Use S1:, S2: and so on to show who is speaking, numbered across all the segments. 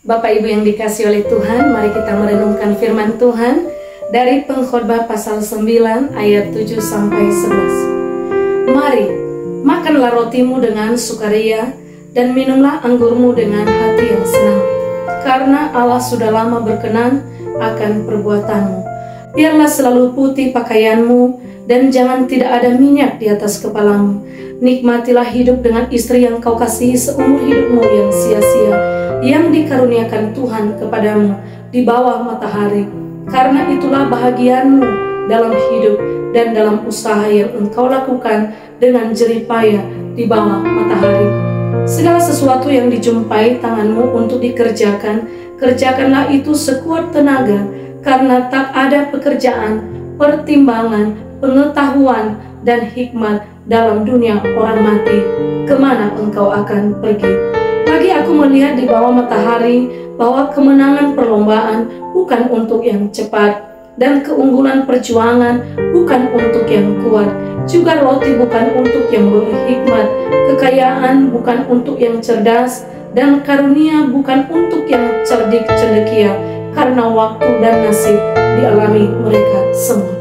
S1: Bapak Ibu yang dikasihi oleh Tuhan, mari kita merenungkan firman Tuhan dari Pengkhotbah pasal 9 ayat 7 sampai 11. Mari, makanlah rotimu dengan sukaria dan minumlah anggurmu dengan hati yang senang, karena Allah sudah lama berkenan akan perbuatanmu. Biarlah selalu putih pakaianmu dan jangan tidak ada minyak di atas kepalamu. Nikmatilah hidup dengan istri yang kau kasihi seumur hidupmu yang sia-sia, yang dikaruniakan Tuhan kepadamu di bawah matahari. Karena itulah bahagianmu dalam hidup dan dalam usaha yang engkau lakukan dengan jerih payah di bawah matahari. Segala sesuatu yang dijumpai tanganmu untuk dikerjakan, kerjakanlah itu sekuat tenaga, karena tak ada pekerjaan, pertimbangan, pengetahuan, dan hikmat dalam dunia orang mati. Kemana engkau akan pergi? Pagi aku melihat di bawah matahari bahwa kemenangan perlombaan bukan untuk yang cepat, dan keunggulan perjuangan bukan untuk yang kuat. Juga roti bukan untuk yang berhikmat, kekayaan bukan untuk yang cerdas, dan karunia bukan untuk yang cerdik cendekia, karena waktu dan nasib dialami mereka semua.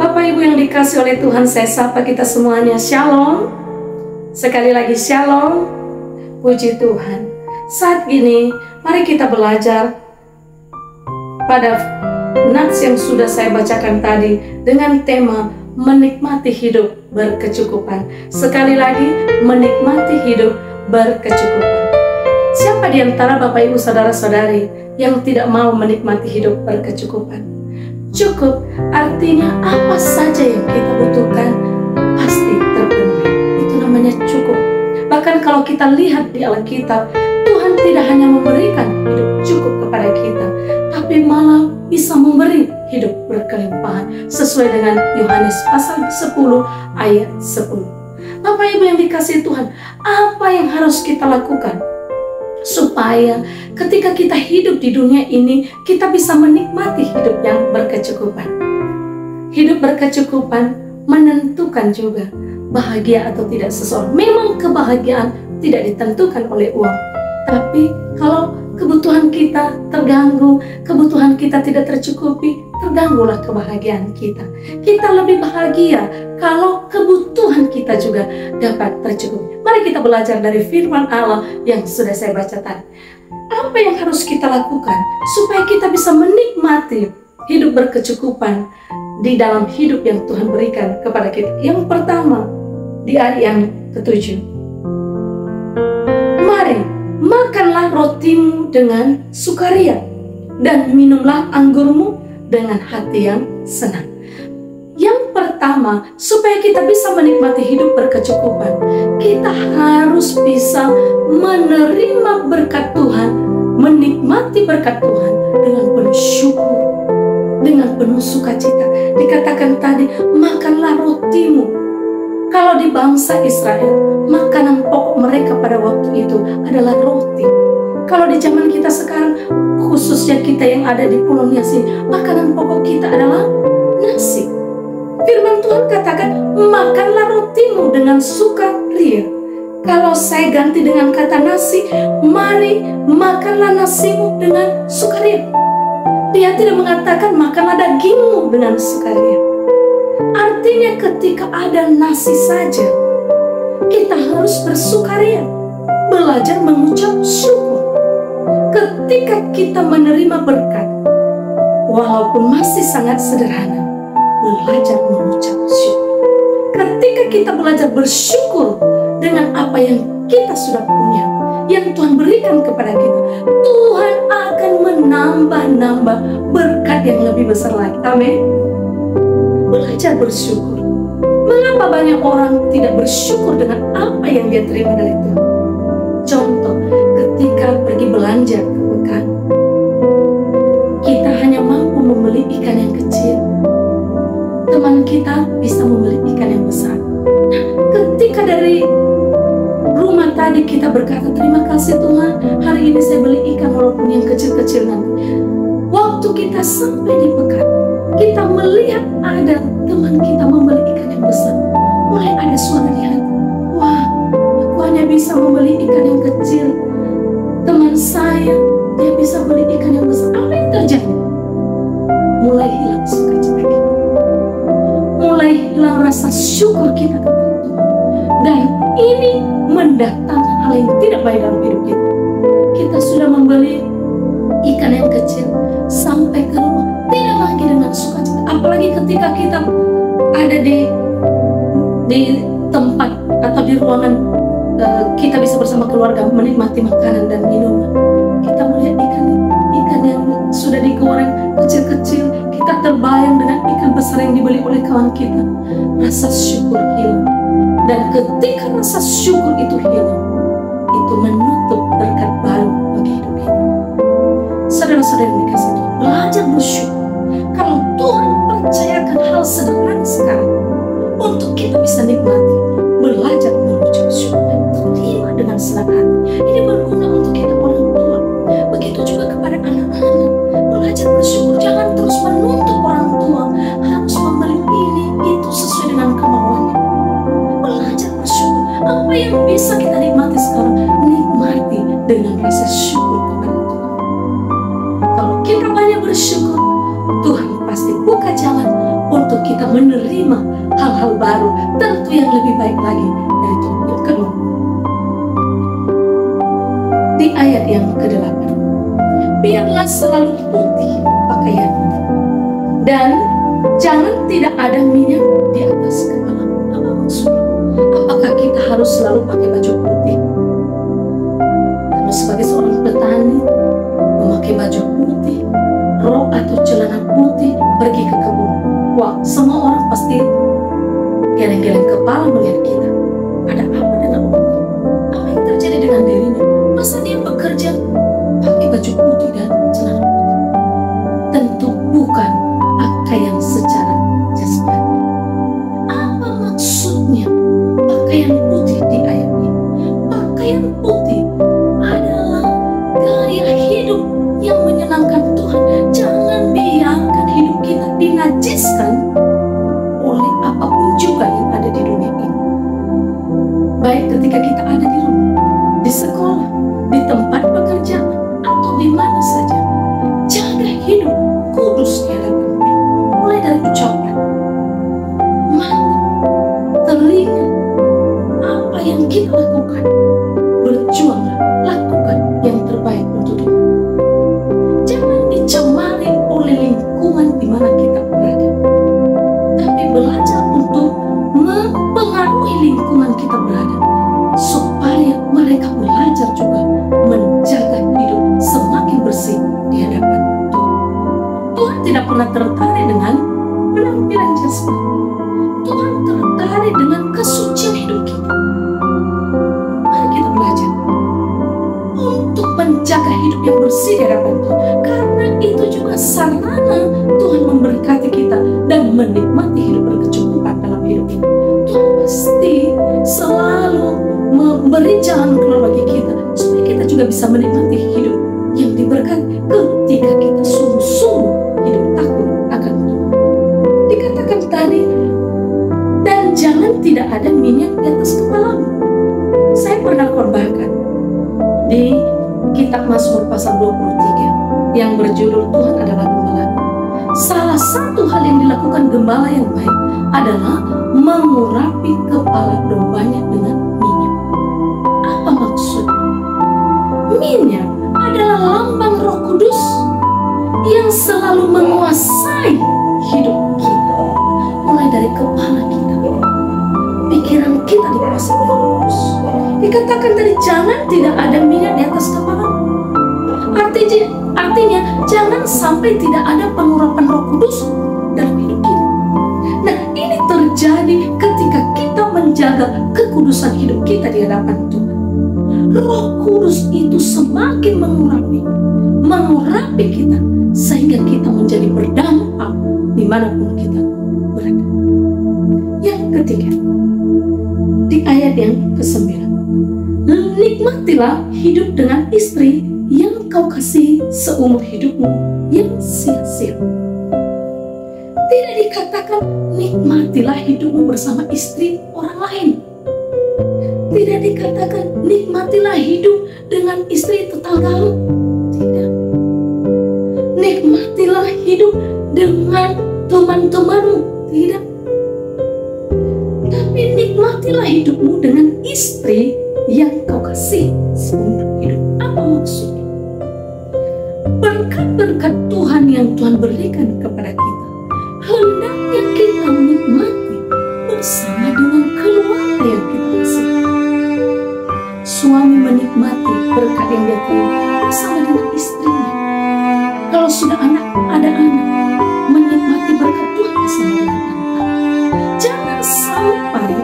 S1: Bapak Ibu yang dikasihi oleh Tuhan, saya sapa kita semuanya. Shalom. Sekali lagi shalom. Puji Tuhan. Saat ini mari kita belajar pada nats yang sudah saya bacakan tadi dengan tema menikmati hidup berkecukupan. Sekali lagi, menikmati hidup berkecukupan. Siapa di antara Bapak Ibu saudara-saudari yang tidak mau menikmati hidup berkecukupan? Cukup artinya apa saja yang kita butuhkan pasti terpenuhi. Itu namanya cukup. Bahkan kalau kita lihat di Alkitab, Tuhan tidak hanya memberikan hidup cukup kepada kita, tapi malah bisa memberi hidup berkelimpahan sesuai dengan Yohanes pasal 10 ayat 10. Bapak Ibu yang dikasihi Tuhan, apa yang harus kita lakukan supaya ketika kita hidup di dunia ini, kita bisa menikmati hidup yang berkecukupan? Hidup berkecukupan menentukan juga bahagia atau tidak seseorang. Memang kebahagiaan tidak ditentukan oleh uang, tapi kalau kebutuhan kita terganggu, kebutuhan kita tidak tercukupi, terganggulah kebahagiaan kita. Kita lebih bahagia kalau kebutuhan kita juga dapat tercukupi. Mari kita belajar dari firman Allah yang sudah saya baca tadi. Apa yang harus kita lakukan supaya kita bisa menikmati hidup berkecukupan di dalam hidup yang Tuhan berikan kepada kita? Yang pertama, di ayat yang ke-7. Mari, makanlah rotimu dengan sukaria dan minumlah anggurmu dengan hati yang senang. Yang pertama, supaya kita bisa menikmati hidup berkecukupan, kita harus bisa menerima berkat Tuhan, menikmati berkat Tuhan dengan penuh syukur, dengan penuh sukacita. Dikatakan tadi, makanlah rotimu. Kalau di bangsa Israel, makanan pokok mereka pada waktu itu adalah roti. Kalau di zaman kita sekarang, khususnya kita yang ada di Pulau Nias ini, makanan pokok kita adalah nasi. Firman Tuhan katakan, makanlah rotimu dengan sukaria. Kalau saya ganti dengan kata nasi, mari makanlah nasimu dengan sukaria. Dia tidak mengatakan makanlah dagingmu dengan sukaria. Artinya ketika ada nasi saja, kita harus bersukaria, belajar mengucap syukur. Ketika kita menerima berkat, walaupun masih sangat sederhana, belajar mengucap syukur. Ketika kita belajar bersyukur dengan apa yang kita sudah punya, yang Tuhan berikan kepada kita, Tuhan akan menambah-nambah berkat yang lebih besar lagi. Amin. Belajar bersyukur. Mengapa banyak orang tidak bersyukur dengan apa yang dia terima dari Tuhan? Contoh, ketika pergi belanja ke pekan, kita hanya mampu membeli ikan yang kecil. Teman kita bisa membeli ikan yang besar. Nah, ketika dari rumah tadi kita berkata, terima kasih Tuhan, hari ini saya beli ikan walaupun yang kecil-kecil nanti. Waktu kita sampai di pekan, kita melihat ada teman kita membeli ikan yang besar. Mulai ada suara di hati, wah, aku hanya bisa membeli ikan yang kecil. Teman saya dia bisa beli ikan yang besar. Apa yang terjadi? Mulai hilang sukacita kita, mulai hilang rasa syukur kita kepada Tuhan, dan ini mendatangkan hal yang tidak baik dalam hidup kita. Kita sudah membeli ikan yang kecil, sampai ke rumah tidak lagi dengan sukacita. Apalagi ketika kita ada di tempat atau di ruangan, kita bisa bersama keluarga menikmati makanan dan minuman. Kita melihat ikan yang sudah digoreng kecil-kecil, kita terbayang dengan ikan besar yang dibeli oleh kawan kita. Rasa syukur hilang, dan ketika rasa syukur itu hilang, itu menutup berkat baru bagi hidup kita. Saudara-saudara yang dikasihi Tuhan, belajar bersyukur. Kalau Tuhan percayakan hal sederhana sekarang untuk kita bisa nikmati, belajar mengucap syukur, terima dengan senang hati. Ini berguna untuk kita orang tua, begitu juga kepada anak-anak. Belajar bersyukur, jangan terus menuntut orang tua harus membeli ini itu sesuai dengan kemauannya. Belajar bersyukur, apa yang bisa kita nikmati sekarang, nikmati dengan rasa syukur kepada Tuhan. Kalau kita banyak bersyukur, Tuhan pasti buka jalan untuk kita menerima hal-hal baru, tentu yang lebih baik lagi dari Tuhan. Yang kedua, di ayat yang ke-8, biarlah selalu putih pakaian, dan jangan tidak ada minyak di atas kepala. Apa maksudnya? Apakah kita harus selalu pakai baju putih? Karena sebagai seorang petani, memakai baju putih, rok atau celana putih, pergi ke kebun. Wah, semua orang pasti geleng-geleng kepala melihat kita. Ada apa dengan orangnya? Apa yang terjadi dengan dirinya? Masa dia bekerja pakai baju putih dan celana putih? Tentu bukan pakaian secara jasmani. Apa maksudnya pakaian putih di ayat ini? Pakaian putih adalah gaya hidup yang menyenangkan Tuhan. Jangan biarkan hidup kita dinajiskan oleh apapun juga yang ada di dunia ini. Baik ketika kita ada di rumah, di sekolah, di tempat pekerjaan, atau di mana saja. Jaga hidup kudus di hadapan Tuhan. Mulai dari ucapan, mata, telinga, apa yang kita lakukan, berjuanglah, lakukan yang terbaik untuk Tuhan. Jangan dicemari oleh lingkungan di mana kita berada, tapi belajar untuk mempengaruhi lingkungan kita berada, supaya mereka belajar juga menjaga hidup semakin bersih di hadapan Tuhan. Tuhan tidak pernah tertarik dengan penampilan jasmani. Tuhan tertarik dengan kesucian hidup kita. Mari kita belajar untuk menjaga hidup yang bersih di hadapan Tuhan, karena itu juga sarana Tuhan memberkati kita dan menikmati hidup berkecukupan dalam hidup ini. Tuhan pasti selalu memberi jalan keluar bagi kita, supaya kita juga bisa menikmati hidup yang diberkati ketika kita sungguh-sungguh hidup takut akan Tuhan. Dikatakan tadi, dan jangan tidak ada minyak di atas kepalamu. Saya pernah korbankan di kitab Mazmur pasal 23 yang berjudul Tuhan adalah Gembala. Salah satu hal yang dilakukan gembala yang baik adalah mengurapi kepala dombanya dengan minyak. Apa maksudnya? Minyak adalah lambang Roh Kudus yang selalu menguasai hidup kita, mulai dari kepala kita, pikiran kita dikuasai oleh Roh Kudus. Dikatakan tadi, jangan tidak ada minyak di atas kepala. Artinya jangan sampai tidak ada pengurapan Roh Kudus dalam hidup kita. Nah, ini terjadi ketika kita menjaga kekudusan hidup kita di hadapan Tuhan. Roh Kudus itu semakin mengurapi kita, sehingga kita menjadi berdampak dimanapun kita berada. Yang ketiga, di ayat yang ke-9, nikmatilah hidup dengan istri yang kau kasih seumur hidupmu yang sia-sia. Tidak dikatakan nikmatilah hidupmu bersama istri orang lain. Tidak dikatakan nikmatilah hidup dengan istri tetanggamu. Tidak. teman-temanmu. Tidak. Tapi nikmatilah hidupmu dengan istri yang kau kasih seumur hidup. Apa maksudnya? Berkat-berkat Tuhan yang Tuhan berikan kepada kita, hendaknya kita menikmati bersama dengan keluarga yang kita kasih. Suami menikmati berkat yang dia terima bersama dengan istrinya. Kalau sudah ada anak, menikmati berkat Tuhan bersama dengan anak. Jangan sampai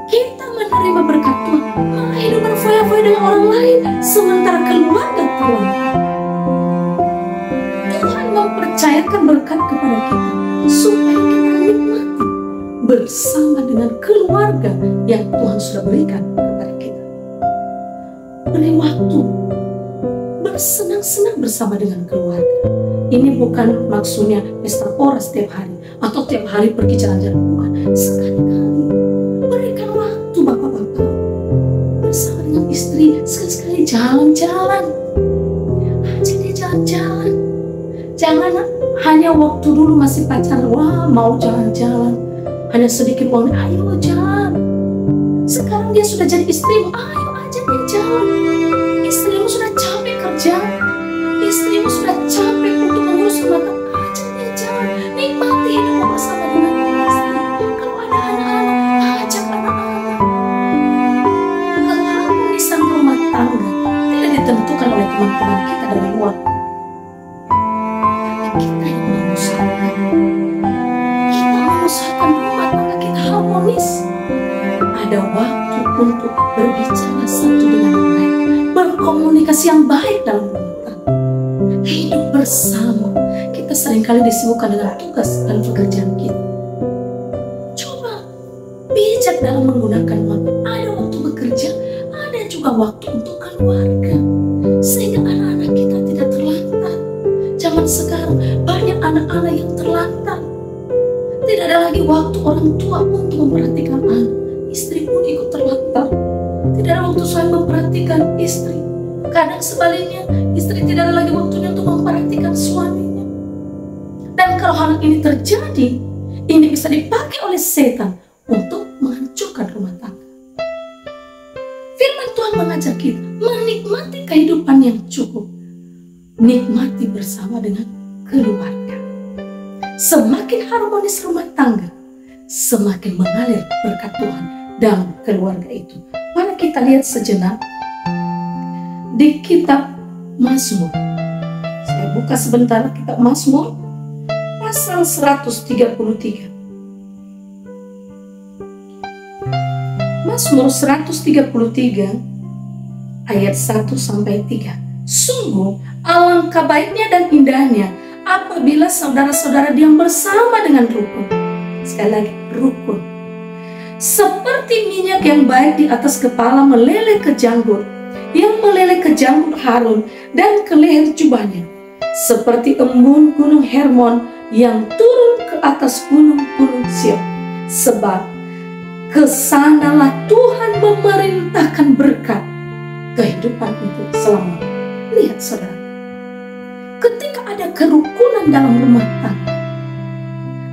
S1: kita menerima berkat Tuhan malah hidup berfoya-foya dengan orang lain sementara keluarga terlantar. Tuhan mempercayakan berkat kepada kita supaya kita nikmati bersama dengan keluarga yang Tuhan sudah berikan kepada kita. Beri waktu bersenang-senang bersama dengan keluarga. Ini bukan maksudnya pesta pora setiap hari atau tiap hari pergi jalan-jalan, bukan. Sekali-kali berikan waktu bapak-bapak bersama dengan istri, sekali-sekali jalan-jalan. Ajak dia jalan-jalan. Jangan hanya waktu dulu masih pacaran, wah mau jalan-jalan, hanya sedikit uang, ayo jalan. Sekarang dia sudah jadi istrimu, ayo ajak dia jalan. Istrimu sudah capek kerja, istrimu sudah capek untuk mengurus rumah tangga, ajak dia jalan. Nikmati hidupmu bersama dengan istri. Kalau ada anak-anak, ajak anak-anak. Keharmonisan rumah tangga tidak ditentukan oleh teman-teman kita dari luar. Kita yang mengusahakan. Kita mengusahakan rumah tangga kita harmonis. Ada waktu untuk berbicara satu dengan yang lain, berkomunikasi yang baik dalam rumah tangga, hidup bersama. Kita seringkali disibukkan dengan tugas dan pekerjaan kita. Coba bijak dalam menggunakan waktu. Ada waktu bekerja, ada juga waktu untuk keluarga, sehingga anak-anak kita tidak terlantar. Zaman sekarang banyak anak-anak yang terlantar. Tidak ada lagi waktu orang tua untuk memperhatikan anak. Istri pun ikut terlantar. Tidak ada waktu suami memperhatikan istri. Kadang sebaliknya, istri tidak ada lagi waktunya untuk memperhatikan suaminya. Dan kalau hal ini terjadi, ini bisa dipakai oleh setan untuk menghancurkan rumah tangga. Firman Tuhan mengajar kita menikmati kehidupan yang cukup. Nikmati bersama dengan keluarga. Semakin harmonis rumah tangga, semakin mengalir berkat Tuhan dalam keluarga itu. Mari kita lihat sejenak di kitab Mazmur. Saya buka sebentar kitab Mazmur pasal 133. Mazmur 133 ayat 1 sampai 3. Sungguh alangkah baiknya dan indahnya apabila saudara-saudara diam bersama dengan rukun. Sekali lagi, rukun. Seperti minyak yang baik di atas kepala meleleh ke janggut, yang meleleh ke janggut Harun dan ke leher jubahnya. Seperti embun gunung Hermon yang turun ke atas gunung-gunung Sion. Sebab kesanalah Tuhan memerintahkan berkat kehidupan untuk selamanya. Lihat saudara, ketika ada kerukunan dalam rumah tangga,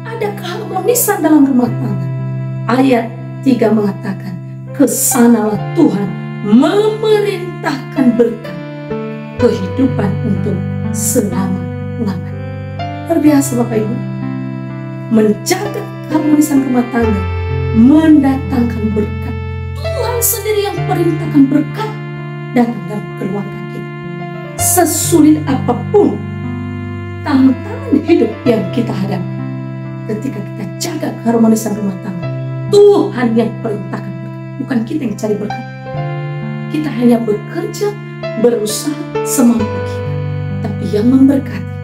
S1: ada keharmonisan dalam rumah tangga, ayat 3 mengatakan, kesanalah Tuhan memerintahkan berkat kehidupan untuk selama-lamanya. Luar biasa Bapak Ibu, menjaga keharmonisan rumah tangga mendatangkan berkat. Tuhan sendiri yang perintahkan berkat datang dalam keluarga kita. Sesulit apapun tantangan hidup yang kita hadapi, ketika kita jaga keharmonisan rumah tangga, Tuhan yang perintahkan berkat, bukan kita yang cari berkat. Kita hanya bekerja, berusaha semampu kita, tapi yang memberkati,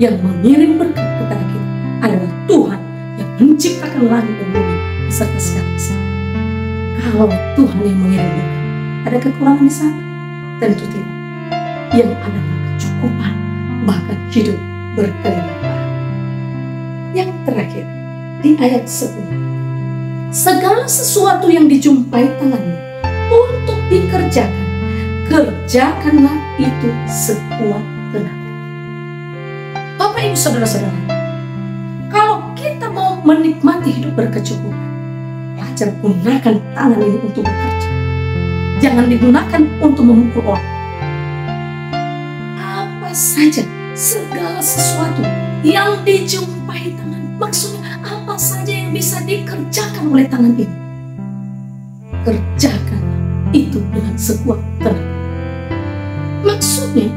S1: yang mengirim berkat kepada kita adalah Tuhan yang menciptakan langit dan bumi beserta segala isi. Kalau Tuhan yang mengirim berkat, ada kekurangan di sana? Tentu tidak. Yang ada kecukupan, bahkan hidup berkelimpahan. Yang terakhir, di ayat 10. Segala sesuatu yang dijumpai tanganmu untuk dikerjakan, kerjakanlah itu sekuat tenaga. Bapak Ibu Saudara-saudara, kalau kita mau menikmati hidup berkecukupan, belajar gunakan tangan ini untuk bekerja. Jangan digunakan untuk memukul orang. Apa saja, segala sesuatu yang dijumpai tangan, maksudnya apa saja yang bisa dikerjakan oleh tangan ini, kerjakan itu dengan sekuat tenaga. Maksudnya,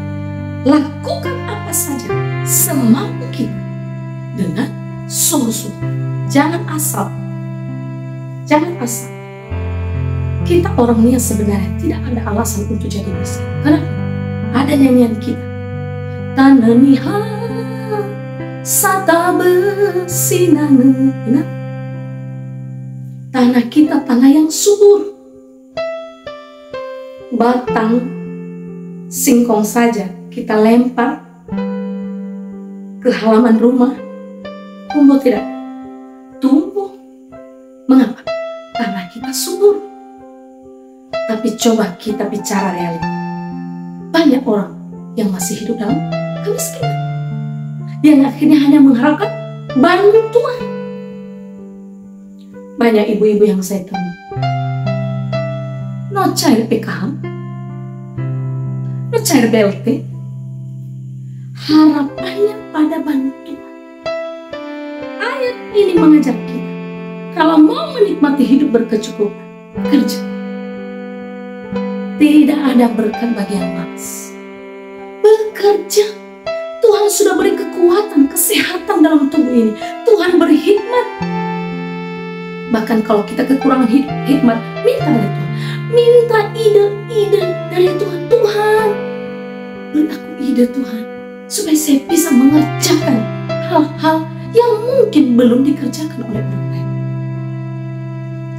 S1: lakukan apa saja semampu kita dengan sungguh-sungguh. Jangan asal. Kita orangnya sebenarnya tidak ada alasan untuk jadi miskin. Kenapa? Ada nyanyian kita. Tananiha sata besinane. Benar? Tanah kita tanah yang subur. Batang singkong saja kita lempar ke halaman rumah, tumbuh tidak? Tumbuh. Mengapa? Karena kita subur. Tapi coba kita bicara realita. Banyak orang yang masih hidup dalam kemiskinan, yang akhirnya hanya mengharapkan bantuan. Banyak ibu-ibu yang saya temui, no cair PKH, no cair BLT, harapannya pada bantuan. Ayat ini mengajar kita, kalau mau menikmati hidup berkecukupan, kerja. Tidak ada berkat bagi yang malas. Bekerja. Tuhan sudah beri kekuatan, kesehatan dalam tubuh ini. Tuhan beri hikmat. Bahkan kalau kita kekurangan hikmat, minta dari Tuhan. Minta ide-ide dari Tuhan. Tuhan, beri aku ide Tuhan, supaya saya bisa mengerjakan hal-hal yang mungkin belum dikerjakan oleh orang lain.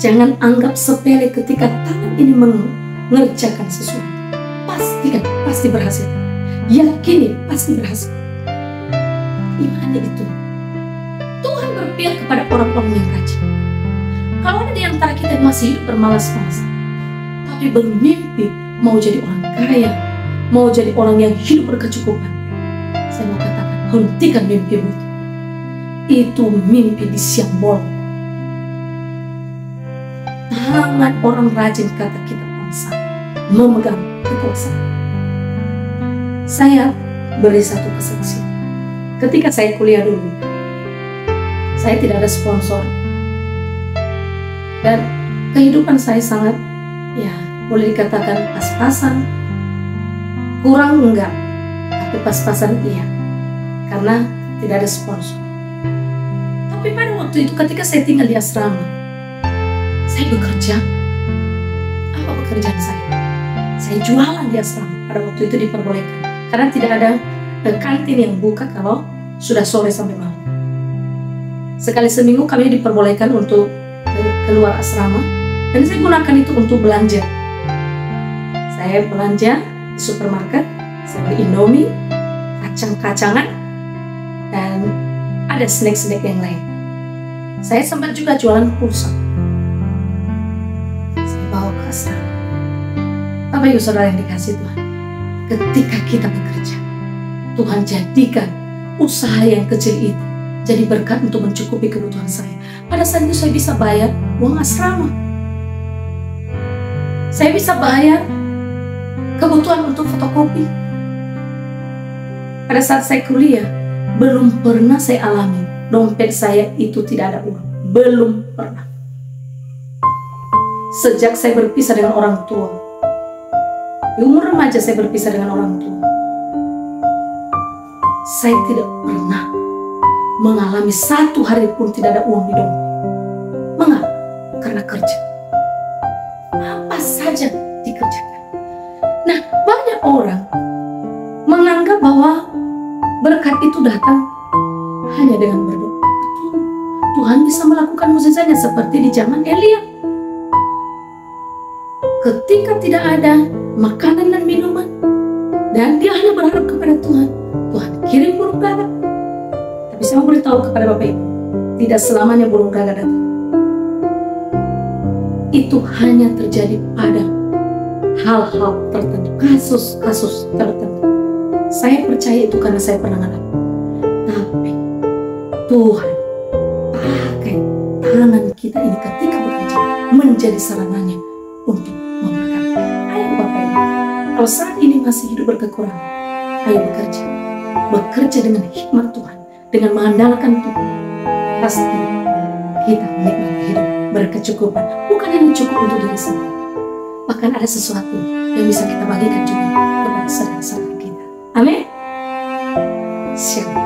S1: Jangan anggap sepele ketika tangan ini mengerjakan sesuatu. Pasti berhasil. Yakini pasti berhasil. Imani itu. Tuhan berpihak kepada orang-orang yang rajin. Kalau ada di antara kita yang masih hidup bermalas-malasan, tapi bermimpi mau jadi orang kaya, mau jadi orang yang hidup berkecukupan, saya mau katakan, hentikan mimpimu itu. Itu mimpi di siang bolong. Tangan orang rajin, kata kitab Amsal, memegang kekuasaan. Saya beri satu kesaksian. Ketika saya kuliah dulu, saya tidak ada sponsor, dan kehidupan saya sangat, ya boleh dikatakan pas-pasan. Kurang enggak, tapi pas-pasan iya, karena tidak ada sponsor. Tapi pada waktu itu ketika saya tinggal di asrama, saya bekerja. Apa pekerjaan saya? Saya jualan di asrama. Pada waktu itu diperbolehkan, karena tidak ada kantin yang buka kalau sudah sore sampai malam. Sekali seminggu kami diperbolehkan untuk keluar asrama, dan saya gunakan itu untuk belanja. Saya belanja di supermarket, saya beli Indomie, kacang-kacangan, dan ada snack-snack yang lain. Saya sempat juga jualan pulsa. Saya bawa ke asrama. Bapak Ibu Saudara yang dikasihi Tuhan, ketika kita bekerja, Tuhan jadikan usaha yang kecil itu jadi berkat untuk mencukupi kebutuhan saya. Pada saat itu saya bisa bayar uang asrama. Saya bisa bayar kebutuhan untuk fotokopi. Pada saat saya kuliah, belum pernah saya alami dompet saya itu tidak ada uang. Belum pernah. Sejak saya berpisah dengan orang tua, di umur remaja saya berpisah dengan orang tua, saya tidak pernah mengalami satu hari pun tidak ada uang di dompet. Mengapa? Karena kerja. Apa saja dikerjakan. Nah, banyak orang menganggap bahwa berkat itu datang hanya dengan berdoa. Betul, Tuhan bisa melakukan mukjizatnya seperti di zaman Elia. Ketika tidak ada makanan dan minuman, dan dia hanya berharap kepada Tuhan, Tuhan kirim burung gagak. Tapi saya mau beritahu kepada Bapak Ibu, tidak selamanya burung gagak datang. Itu hanya terjadi pada hal-hal tertentu, kasus-kasus tertentu. Saya percaya itu karena saya pernah mengalami. Tapi Tuhan tangan kita ini ketika bekerja menjadi sarananya untuk memberkati. Ayo Bapak Ibu, kalau saat ini masih hidup berkekurangan, ayo bekerja. Bekerja dengan hikmat Tuhan, dengan mengandalkan Tuhan. Pasti kita menikmati hidup berkecukupan. Bukan hanya cukup untuk diri sendiri, bahkan ada sesuatu yang bisa kita bagikan juga kepada saudara-saudara kita. Amin. Shalom.